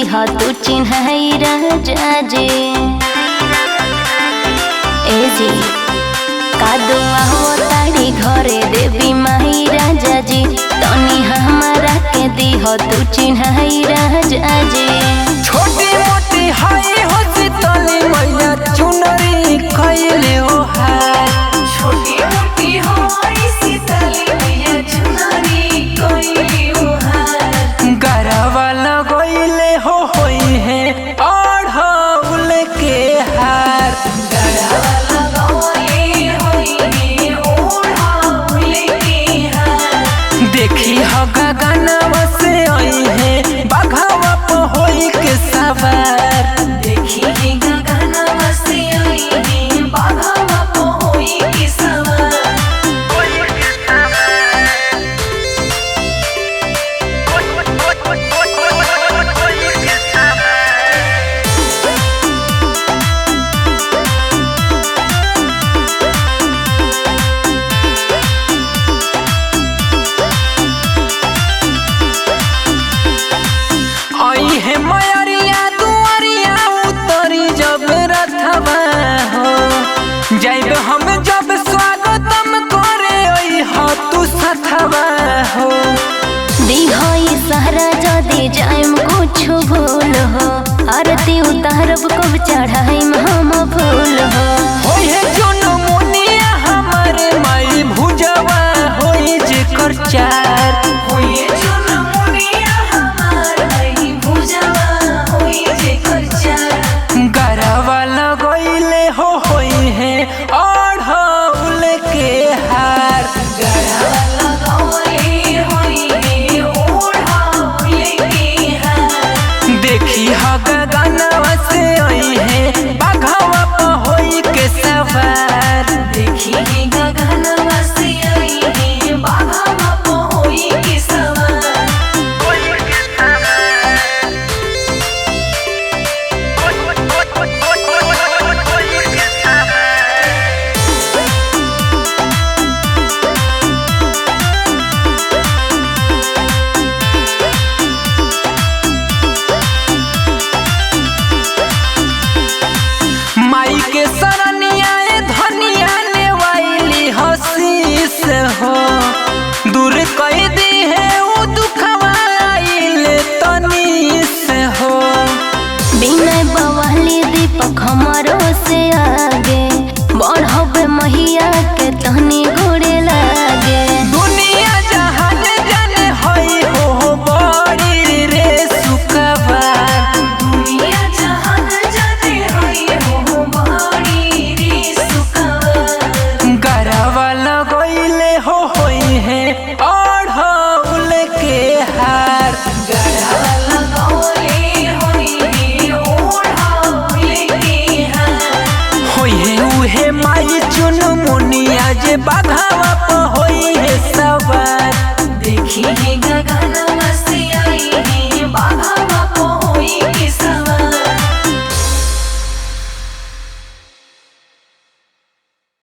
दीहा तू चिन्हाई राजा जे ए जी कादो आओ तारी घरे देवी माई राजा जी तनी हमारा के दीहा तू चिन्हाई राजा जे छोटी मोटी हाई हो शीतली मैया चुनरी खैले हो हार छोटी मोटी हाई शीतली मैया चुनरी खैले हो हार गरवा लगैले हो होई है अढ़ौल के हार गरवा लगैले होई है अढ़ौल के हार देखी हो गगनवा से आई है बघवा पे होई के सवार देखी गगनवा से आई है बघवा पे होई के सवार आई है मयरिया दुआरिया उतरी जब रथवा हो जाइब हम जब स्वागतम करे आई हो तू सथवा हो दीहाई सहरा जदी जाइम कुछ भूल हो आरती उतारब कब चढ़ाइम हम फूल हो होई है जोन मुनिया हमारे माई भुजवा होई जेकर चार होई जुन मुनिया हमार आई भुजवा होई जेकर चार गरवा लगैले हो होई है अढ़ौल के हार गरवा लगौले होई है ओढ़ौल के हार देखी हो गगनवा से आई है बघवा पे होई के सवार देखी गगनवा से आई है बघवा पे होई के सवार माई के सरनिया धनिया ने वाइली हसी से हो दूर कई दी है वो दुखवा आइले तनी से हो बिना बवाली दीपक हमारो से आगे बढ़ब महिया के तहनी गोड़े लागे दुनिया जहान जाने हई हो बड़ी रे सुखवार दुनिया जहान जाने होई हो बड़ी रे सुखवार गरवा लगैले हो होई है अढ़ौल के हार गरवा लगौले होई है ओढ़ौल के हार होई है उहे माई चुन मुनिया जे बघवा पे होई है सवार देखी गगन